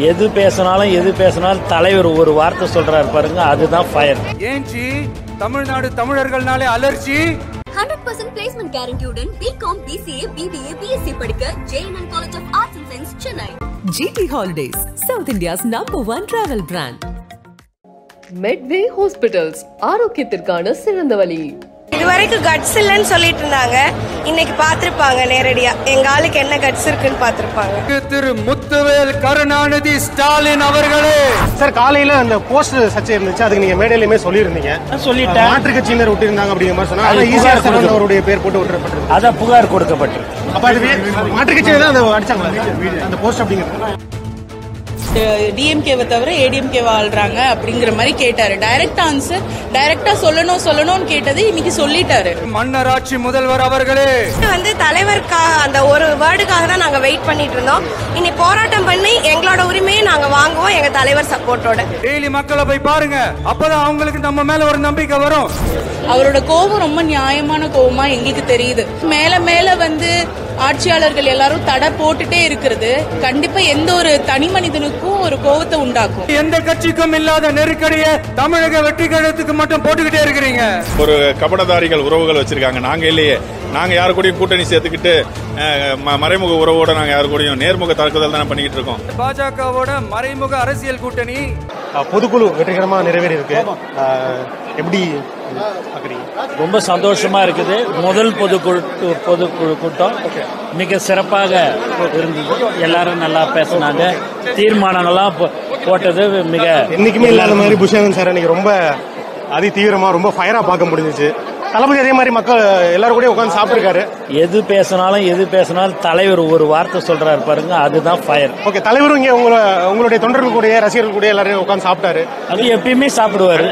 எது பேசினாலும் தலைவர் ஒரு வார்த்தை சொல்றாரு பாருங்க, அதுதான் ஃபயர். ஏன்ச்சி தமிழ்நாடு தமிழர்கள்னாலே அலர்ஜி. 100% placement guarantee உடன் BCom, BCA, BBA, BSc படிக்க JNN College of Arts and Science, Chennai. GT Holidays, South India's #1 travel brand. Medway Hospitals, ஆரோக்கியத்திற்கான சிறந்த வழி. இதுவரைக்கும் கட்ஸ் இல்லைன்னு சொல்லிட்டு இருந்தாங்க, இன்னைக்கு பாத்திருப்பாங்க நேரடியா எங்க ஆளுக்கு என்ன கட்ஸ் இருக்குன்னு பாத்திருப்பாங்க. திரு முத்துவேல் கருணாநிதி ஸ்டாலின் அவர்களே. சார், காலையில அந்த போஸ்ட் சர்ச்சை இருந்துச்சு, அதுக்கு நீங்க மேடையிலுமே சொல்லியிருந்தீங்க. சொல்லிட்டேன், மாற்று கட்சியினர் விட்டுருந்தாங்க அப்படிங்கிற மாதிரி சொன்னா ஈஸியா அவருடைய பேர் போட்டு விட்டுறப்பட்டது. அதான் புகார் கொடுக்கப்பட்டு. அப்ப அது மாற்று கட்சியினர் தான் அதை அடிச்சாங்களா அந்த போஸ்ட் அப்படிங்கிறது? டிஎம்கேவை தவிர ஏடிஎம்கேவை ஆள்றாங்க அப்படிங்கிற மாதிரி கேட்டாரு. டைரக்ட் ஆன்சர், டைரக்டா சொல்லணும்னு கேட்டது இன்னைக்கு சொல்லிட்டாரு. மன்னராட்சி முதல்வர் அவர்களே. வந்து தலைவருக்காக அந்த ஒரு வேர்டுக்காக தான் நாங்க வெயிட் பண்ணிட்டு இருந்தோம். இனி போராட்டம் பண்ணி எங்களோட உரிமையை நாங்க வாங்குவோம், எங்க தலைவர் சப்போர்ட்டோட. டெய்லி மக்களை போய் பாருங்க, அப்பதான் அவங்களுக்கு நம்ம மேல ஒரு நம்பிக்கை வரும். அவரோட கோபம் ரொம்ப நியாயமான கோபமா எங்களுக்கு தெரியுது. மேல மேல வந்து ஆட்சியாளர்கள் எல்லாரும் தடை போட்டுட்டே இருக்கிறது கண்டிப்பா எந்த ஒரு தனி மனிதனுக்கும் ஒரு கோபத்தை உண்டாக்கும். எந்த கட்சிக்கும் இல்லாத நெருக்கடியை தமிழக வெற்றி கழகத்துக்கு மட்டும் போட்டுக்கிட்டே இருக்கிறீங்க. ஒரு கபடதாரிகள் உறவுகள் வச்சிருக்காங்க, நாங்க இல்லையே. நாங்க யாரு கூடயும் கூட்டணி சேர்த்துக்கிட்டு மறைமுக உறவோட நாங்க யாரு கூடயும் நேர்முக தாக்குதல் தானே பண்ணிக்கிட்டு இருக்கோம். பாஜகவோட மறைமுக அரசியல் கூட்டணி பொதுக்குழு வெற்றிகரமா நிறைவேறி இருக்கு. எப்படி ரொம்ப சந்தோஷமா இருக்குது. முதல் பொதுக்குழு கூட்டம் மிக சிறப்பாக இருந்தது. எல்லாரும் நல்லா பேசினாங்க, தீர்மானங்கள்லாம் போட்டது மிக என்னைக்குமே இல்லாத மாதிரி புஷாகன் சார் இன்னைக்கு ரொம்ப அதி தீவிரமா ரொம்ப ஃபயரா பார்க்க முடிஞ்சிச்சு. தளபதி அதே மாதிரி மக்கள் எல்லாரும் கூட உட்காந்து சாப்பிட்டுருக்காரு. எது பேசினாலும் தலைவர் ஒரு வார்த்தை சொல்றாரு பாருங்க, அதுதான் ஃபயர். ஓகே, தலைவரும் இங்க உங்களுடைய தொண்டர்கள் கூட ரசிகர்கள் கூட எல்லாரும் உட்காந்து சாப்பிட்டாரு. அது எப்பயுமே சாப்பிடுவாரு,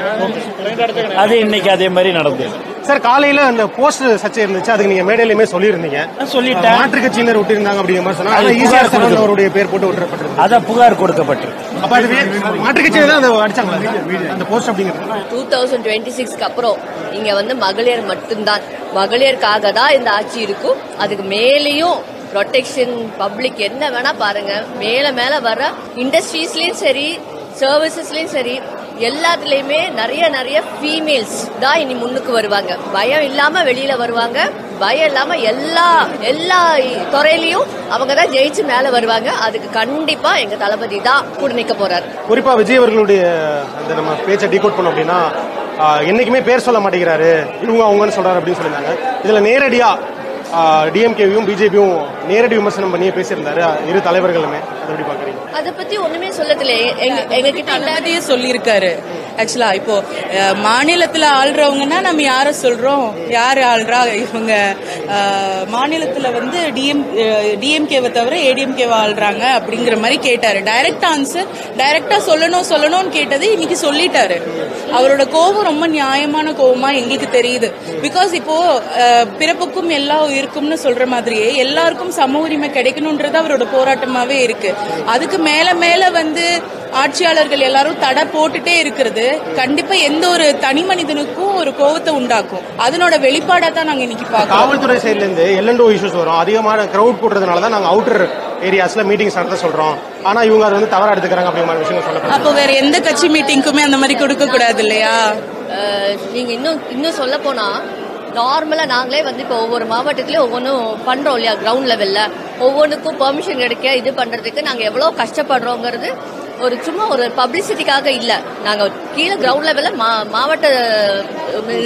அது இன்னைக்கு அதே மாதிரி நடந்தது. சார், காலையில அந்த போஸ்ட் சர்ச்சை இருந்துச்சு, அதுக்கு நீங்க மேடையிலுமே சொல்லியிருந்தீங்க. சொல்லிட்டேன், மாற்று கட்சியினர் விட்டுருந்தாங்க அப்படிங்கிற மாதிரி சொன்னா ஈஸியா அவருடைய பேர் போட்டு விட்டுறப்பட்டது. அதான் புகார் கொடுக்கப்பட்டு. அப்ப அது மாற்று கட்சியினர் தான் அதை அடிச்சாங்களா அந்த போஸ்ட் அப்படிங்கிறது? 2026க்கு அப்புறம் இங்க வந்து மகளிர் மட்டும்தான், மகளிருக்காக தான் இந்த ஆட்சி இருக்கும். அதுக்கு மேலேயும் ப்ரொடெக்ஷன் பப்ளிக் என்ன வேணா பாருங்க. மேல வர இண்டஸ்ட்ரீஸ்லயும் சரி, சர்வீசஸ்லயும் சரி, எல்லாத்துலயுமே நிறைய ஃபீமேல்ஸ் தான் இனி முன்னுக்கு வருவாங்க. பயம் இல்லாம வெளியில வருவாங்க, பயம் இல்லாம எல்லா துறையிலையும் அவங்க தான் ஜெயிச்சு மேல வருவாங்க. அதுக்கு கண்டிப்பா எங்க தளபதி தான் கூட நிக்க போறாரு. குறிப்பா விஜய் அவர்களுடைய அந்த நம்ம பேச்சை டீகோட் பண்ணோம் அப்படின்னா, என்னைக்குமே பேர் சொல்ல மாட்டேங்கிறாரு, இவங்க அவங்கன்னு சொல்றாரு அப்படின்னு சொல்லியிருந்தாங்க. இதுல நேரடியா டிஎம்கேவையும் பிஜேபியும் நேரடி விமர்சனம் பண்ணியே பேசியிருந்தாரு இரு தலைவர்களுமே. எப்படி பாக்குறீங்க? அதை பத்தி ஒண்ணுமே சொல்லத்துல எங்க கிட்ட நல்லதையே சொல்லியிருக்காரு. ஆக்சுவலா இப்போ மாநிலத்துல ஆள்றவங்கன்னா நம்ம யார சொல்றோம், யாரு ஆள்றா இவங்க மாநிலத்துல வந்து டிஎம்கேவை தவிர ஏடிஎம்கேவை ஆள்றாங்க அப்படிங்கிற மாதிரி கேட்டாரு. டைரக்ட் ஆன்சர், டைரக்டா சொல்லணும்னு கேட்டது இன்னைக்கு சொல்லிட்டாரு. அவரோட கோபம் ரொம்ப நியாயமான கோபமா எங்களுக்கு தெரியுது. பிகாஸ் இப்போ பிறப்புக்கும் எல்லா இருக்கும்னு சொல்ற மாதிரியே எல்லாருக்கும் சம உரிமை கிடைக்கணும்ன்றது அவரோட போராட்டமாவே இருக்கு. அதுக்கு மேல வந்து ஆட்சியாளர்கள் எல்லாரும் தடை போட்டுட்டே இருக்கிறது கண்டிப்பா எந்த ஒரு தனி மனிதனுக்கும் ஒரு கோபத்தை உண்டாக்கும். அதனோட வெளிப்பாடா தான் நாங்க இன்னைக்கு பார்க்கறோம். காவல்துறை சைடுல இருந்து எல்என்டோ இஷ்யூஸ் வரும், அதிகமான கிரௌட் கூட்டுறதுனால தான் நாங்க அவுட்டர் ஏரியாஸ்ல மீட்டிங்ஸ் நடத்த சொல்றோம். ஆனா இவங்க அதை வந்து தவறா எடுத்துக்கிறாங்க அப்படிங்கிற விஷயம் சொல்லப்படுது. அப்போ வேற எந்த கட்சி மீட்டிங்குமே அந்த மாதிரி கொடுக்க கூடாது இல்லையா? நீங்க இன்னும் சொல்ல போனா நார்மலா நாங்களே வந்து இப்போ ஒவ்வொரு மாவட்டத்திலயும் ஒவ்வொன்றும் பண்றோம் இல்லையா, கிரவுண்ட் லெவல்ல ஒவ்வொன்றுக்கும் பெர்மிஷன் கிடைக்க இது பண்றதுக்கு நாங்க எவ்வளவு கஷ்டப்படுறோங்கிறது சும்மா ஒரு பப்ளிசிட்டிக்காக இல்ல. நாங்க கீழே கிரவுண்ட் லெவல்ல மாவட்ட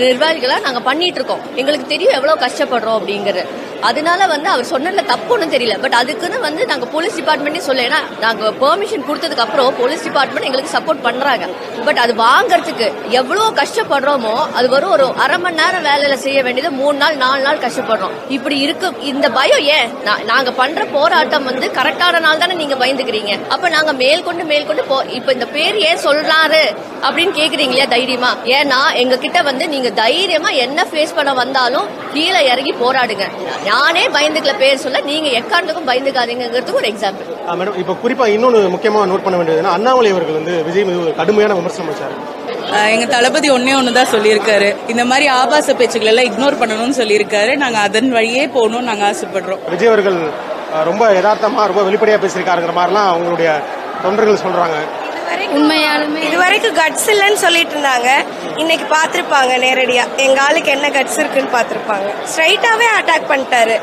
நிர்வாகிகளா நாங்க பண்ணிட்டு இருக்கோம். எங்களுக்கு தெரியும் எவ்வளவு கஷ்டப்படுறோம் அப்படிங்கறது. அதனால வந்து அவர் சொன்னதுல தப்பு ஒன்றும் தெரியல. பட் அதுக்குன்னு வந்து நாங்க போலீஸ் டிபார்ட்மெண்ட்டே சொல்ல, ஏன்னா நாங்க பெர்மிஷன் கொடுத்ததுக்கு அப்புறம் போலீஸ் டிபார்ட்மெண்ட் எங்களுக்கு சப்போர்ட் பண்றாங்க. பட் அது வாங்கறதுக்கு எவ்வளவு கஷ்டப்படுறோமோ அது வரும். ஒரு அரை மணி நேரம் வேலையில செய்ய வேண்டியது 3 நாள் 4 நாள் கஷ்டப்படுறோம். இப்படி இருக்கு இந்த பயம். ஏன் நாங்க பண்ற போராட்டம் வந்து கரெக்டான நாள் தானே நீங்க பயந்துக்கிறீங்க. அப்ப நாங்க மேற்கொண்டு இப்ப இந்த பேர் ஏன் சொல்றாரு அப்படின்னு கேக்குறீங்களா தைரியமா? ஏன்னா எங்க கிட்ட வந்து நீங்க தைரியமா என்ன ஃபேஸ் பண்ண வந்தாலும் கீழே இறங்கி போராடுங்க. நானே பயந்துக்கல பேர் சொல்ல, நீங்க எக்காரணத்துக்கும் பயந்துக்காதீங்கிறதுக்கு ஒரு எக்ஸாம்பிள். மேடம், இப்ப குறிப்பா இன்னொன்னு முக்கியமா நோட் பண்ண வேண்டியதுன்னா, அண்ணாமலை அவர்கள் வந்து விஜய் மீது கடுமையான விமர்சனம் வச்சாரு. எங்க தளபதி ஒன்னேதான் சொல்லியிருக்காரு, இந்த மாதிரி ஆபாச பேச்சுக்கள் எல்லாம் இக்னோர் பண்ணணும்னு சொல்லியிருக்காரு. நாங்க அதன் வழியே போகணும்னு நாங்க ஆசைப்படுறோம். விஜய் அவர்கள் ரொம்ப யதார்த்தமா ரொம்ப வெளிப்படையா பேசியிருக்காருங்கிற மாதிரிலாம் அவங்களுடைய தொண்டர்கள் சொல்றாங்க. உண்மையாலுமே இதுவரைக்கும் கட்ஸ் இல்லைன்னு சொல்லிட்டு இருந்தாங்க. இன்னைக்கு பாத்திருப்பாங்க நேரடியா எங்க ஆளுக்கு என்ன கட்ஸ் இருக்குன்னு பாத்திருப்பாங்க. ஸ்ட்ரைட்டாவே அட்டாக் பண்ணிட்டாரு.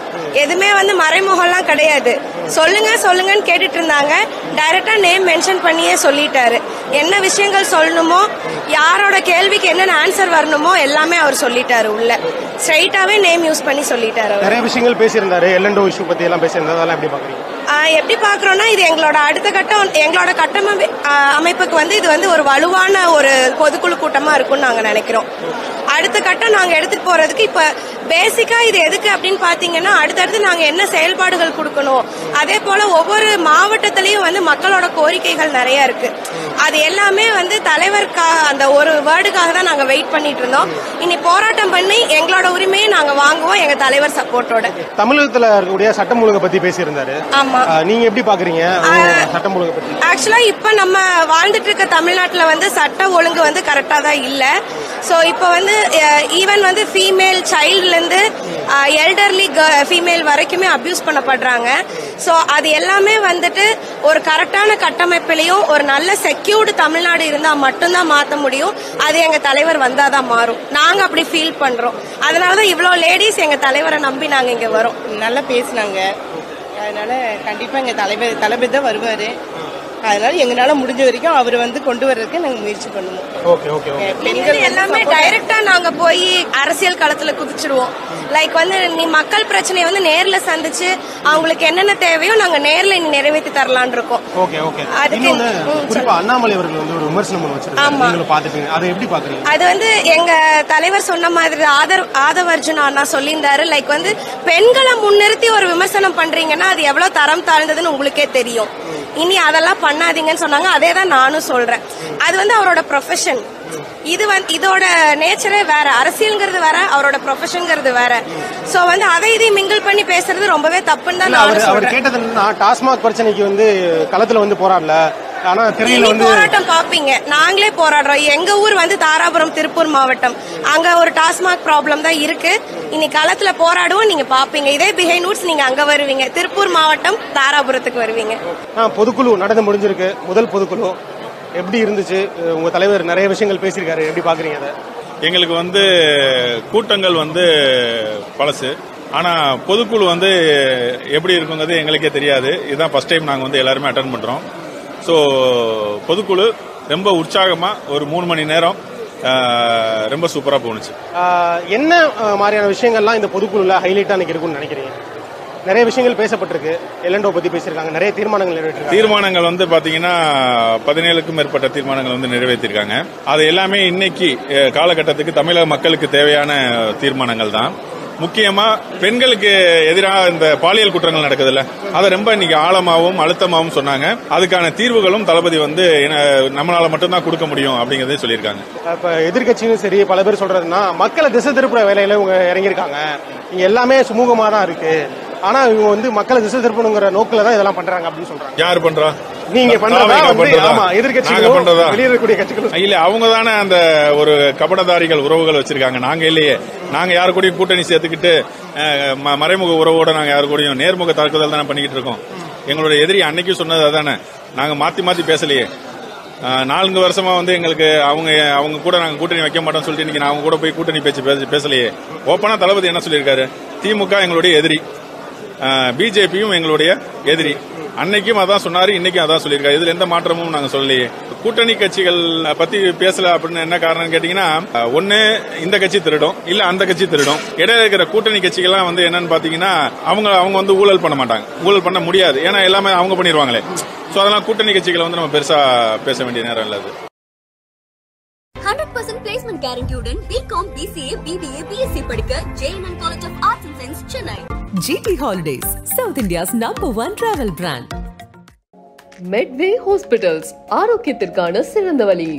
எதுவுமே வந்து மறைமுகம்லாம் கிடையாது. சொல்லுங்கன்னு கேட்டுட்டு இருந்தாங்க. டைரக்டா நேம் மென்ஷன் பண்ணியே சொல்லிட்டாரு. என்ன விஷயங்கள் சொல்லணுமோ, யாரோட கேள்விக்கு என்னென்ன ஆன்சர் வரணுமோ எல்லாமே அவர் சொல்லிட்டாரு. உள்ள ஸ்ட்ரைட்டாவே நேம் யூஸ் பண்ணி சொல்லிட்டாரு. நிறைய விஷயங்கள் பேசியிருந்தாரு. எல்என்டோ இஷ்யூ பத்தி எல்லாம் பேசியிருந்தாரு. அதெல்லாம் எப்படி பாக்குறீங்க? எப்படி பாக்குறோம்னா, இது எங்களோட அடுத்த கட்டம், எங்களோட அமைப்புக்கு வந்து இது வந்து ஒரு வலுவான ஒரு பொதுக்குழு கூட்டமா இருக்கும்னு நாங்க நினைக்கிறோம். அடுத்த கட்டம் நாங்க எடுத்துட்டு போறதுக்கு இப்ப பேசிக்கா இது எதுக்கு அப்படின்னு பாத்தீங்கன்னா, அடுத்தடுத்து நாங்க என்ன செயல்பாடுகள் கொடுக்கணும், அதே போல ஒவ்வொரு மாவட்டத்திலயும் வந்து மக்களோட கோரிக்கைகள் நிறைய இருக்கு. அது எல்லாமே வந்து தலைவருக்காக அந்த ஒரு வேர்டுக்காக தான் நாங்க வெயிட் பண்ணிட்டு இருந்தோம். இனி போராட்டம் பண்ணி எங்களோட உரிமையை நாங்க வாங்குவோம், எங்க தலைவர் சப்போர்ட்டோட. தமிழகத்துல இருக்கக்கூடிய சட்டம் ஒழுங்கை பத்தி பேசியிருந்தாரு. ஆமா, நீங்க எப்படி பாக்குறீங்க சட்டம் ஒழுங்கை பத்தி? ஆக்சுவலா இப்ப நம்ம வாழ்ந்துட்டு இருக்க தமிழ்நாட்டுல வந்து சட்ட ஒழுங்கு வந்து கரெக்டா தான் இல்ல. சோ இப்ப வந்து ஈவன் வந்து ஃபீமேல் சைல்ட்ல இருந்து எல்டர்லி ஃபீமேல் வரைக்குமே அபியூஸ் பண்ணப்படுறாங்க. சோ அது எல்லாமே வந்துட்டு ஒரு கரெக்டான கட்டமைப்பிலையும் ஒரு நல்ல செக்யூர்டு தமிழ்நாடு இருந்தா மட்டும்தான் மாத்த முடியும். அது எங்க தலைவர் வந்தாதான் மாறும். நாங்க அப்படி ஃபீல் பண்றோம். அதனாலதான் இவ்வளவு லேடிஸ் எங்க தலைவரை நம்பி நாங்க இங்க வரோம். நல்லா பேசினாங்க. அதனால கண்டிப்பா எங்க தளபதி தான் வருவாரு. அதனால எங்களால முடிஞ்ச வரைக்கும் அவர் வந்து கொண்டு வர்றதுக்கு நாங்க முயற்சி பண்ணுவோம். பெண்கள் எல்லாமே டைரக்டா நாங்க போய் அரசியல் களத்துல குதிச்சிடுவோம். லைக் வந்து நீ மக்கள் பிரச்சனையை வந்து நேர்ல சந்திச்சு அவங்களுக்கு என்னென்ன தேவையோ நாங்க நேர்ல நிறைவேற்றி தரலான் இருக்கோம். அண்ணாமலை அவர்கள் வந்து ஒரு விமர்சனம் வச்சிருக்காங்க. அது வந்து எங்க தலைவர் சொன்ன மாதிரி ஆதவர்ஜுனா அண்ணா சொல்லியிருந்தாரு. லைக் வந்து பெண்களை முன்னிறுத்தி ஒரு விமர்சனம் பண்றீங்கன்னா அது எவ்வளவு தரம் தாழ்ந்ததுன்னு உங்களுக்கே தெரியும். இனி அதெல்லாம் பண்ணாதீங்கன்னு சொன்னாங்க. அதே தான் நானும் சொல்றேன். அது வந்து அவரோட ப்ரொஃபஷன். இது வந்து இதோட நேச்சரே வேற. அரசியல்ங்கிறது வேற, அவரோட ப்ரொஃபஷன்ங்கிறது வேற. சோ வந்து அதை இதையும் மிங்கிள் பண்ணி பேசுறது ரொம்பவே தப்புன்னு தான் நான் சொல்றேன். அவர் கேட்டது டாஸ்மாக் பிரச்சனைக்கு வந்து களத்துல வந்து போராடல, ஆனா திரையில வந்து போராட்டம் பாப்பீங்க. நாங்களே போராடுறோம். எங்க ஊர் வந்து தாராபுரம், திருப்பூர் மாவட்டம். அங்க ஒரு டாஸ்மாக் ப்ராப்ளம் தான் இருக்கு. இன்னைக்கு களத்துல போராடுவோம், நீங்க பாப்பீங்க. இதே பிஹைண்ட் வூட்ஸ் நீங்க அங்க வருவீங்க. திருப்பூர் மாவட்டம் தாராபுரத்துக்கு வருவீங்க. பொதுக்குழு நடந்து முடிஞ்சிருக்கு. முதல் பொதுக்குழு எப்படி இருந்துச்சு? உங்க தலைவர் நிறைய விஷயங்கள் பேசியிருக்காரு. எப்படி பாக்குறீங்க அதை? எங்களுக்கு வந்து கூட்டங்கள் வந்து பழசு, ஆனா பொதுக்குழு வந்து எப்படி இருக்குங்கிறது எங்களுக்கே தெரியாது. இதுதான் ஃபர்ஸ்ட் டைம் நாங்க வந்து எல்லாருமே அட்டென்ட் பண்றோம். ஸோ பொதுக்குழு ரொம்ப உற்சாகமா ஒரு 3 மணி நேரம் ரொம்ப சூப்பரா போனுச்சு. என்ன மாதிரியான விஷயங்கள்லாம் இந்த பொதுக்குழுல ஹைலைட்டா இருக்கும்னு நினைக்கிறீங்க? நிறைய விஷயங்கள் பேசப்பட்டிருக்கு. எல்என்டோ பத்தி பேசியிருக்காங்க. நிறைய தீர்மானங்கள் நிறைவேற்றிருக்காங்க. தீர்மானங்கள் வந்து பாத்தீங்கன்னா 17க்கும் மேற்பட்ட தீர்மானங்கள் வந்து நிறைவேற்றிருக்காங்க. அது எல்லாமே இன்னைக்கு காலகட்டத்துக்கு தமிழக மக்களுக்கு தேவையான தீர்மானங்கள் தான். முக்கியமா பெண்களுக்கு எதிராக இந்த பாலியல் குற்றங்கள் நடக்குதுல்ல, அதை ரொம்ப இன்னைக்கு ஆழமாகவும் அழுத்தமாகவும் சொன்னாங்க. அதுக்கான தீர்வுகளும் தளபதி வந்து நம்மளால மட்டும்தான் கொடுக்க முடியும் அப்படிங்கறதே சொல்லியிருக்காங்க. இப்ப எதிர்கட்சியும் சரி, பல பேர் சொல்றதுன்னா மக்களை திசை திருப்புற வேலையில இவங்க இறங்கியிருக்காங்க. இங்க எல்லாமே சுமூகமா தான் இருக்கு, ஆனா இவங்க வந்து மக்களை திசை திருப்பணுங்கிற நோக்கில தான் இதெல்லாம் பண்றாங்க அப்படின்னு சொல்றாங்க. யார் பண்றா? நீங்க பண்றதா? எதிர்கட்சிகள் வெளியேறக்கூடிய கட்சிகள் இல்ல, அவங்க தானே அந்த ஒரு கபடதாரிகள் உறவுகள் வச்சிருக்காங்க. நாங்க இல்லையே. நாங்க யாரு கூடயும் கூட்டணி சேர்த்துக்கிட்டு மறைமுக உறவோட நாங்க யாரு கூடயும் நேர்முக தாக்குதல் தானே பண்ணிக்கிட்டு இருக்கோம். எங்களோட எதிரி அன்னைக்கு சொன்னது அதானே. நாங்க மாத்தி பேசலையே. 4 வருஷமா வந்து எங்களுக்கு அவங்க கூட நாங்க கூட்டணி வைக்க மாட்டோம்னு சொல்லிட்டு இன்னைக்கு அவங்க கூட போய் கூட்டணி பேசலையே. ஓப்பனா தளபதி என்ன சொல்லியிருக்காரு? திமுக எங்களுடைய எதிரி, பிஜேபியும் எங்களுடைய எதிரி. அன்னைக்கும் அதான் சொன்னாரு, இன்னைக்கும் அதான் சொல்லியிருக்காரு. இதுல எந்த மாற்றமும் நாங்க சொல்லலையே. கூட்டணி கட்சிகள் பத்தி பேசல அப்படின்னு என்ன காரணம் கேட்டீங்கன்னா, ஒண்ணு இந்த கட்சி திருடும், இல்ல அந்த கட்சி திருடும். இடையில இருக்கிற கூட்டணி கட்சிகள்லாம் வந்து என்னன்னு பாத்தீங்கன்னா, அவங்க வந்து ஊழல் பண்ண மாட்டாங்க, ஊழல் பண்ண முடியாது. ஏன்னா எல்லாமே அவங்க பண்ணிடுவாங்களே. சோ அதெல்லாம் கூட்டணி கட்சிகளை வந்து நம்ம பெருசா பேச வேண்டிய நேரம் இல்ல. 100% placement guarantee-உடன் BCom, BCA, BBA, BSc படிக்க JNN College of Arts and Science, Chennai. GT Holidays, South India's #1 travel brand. Medway Hospitals, ஆரோக்கியத்திற்கான சிறந்த வழி.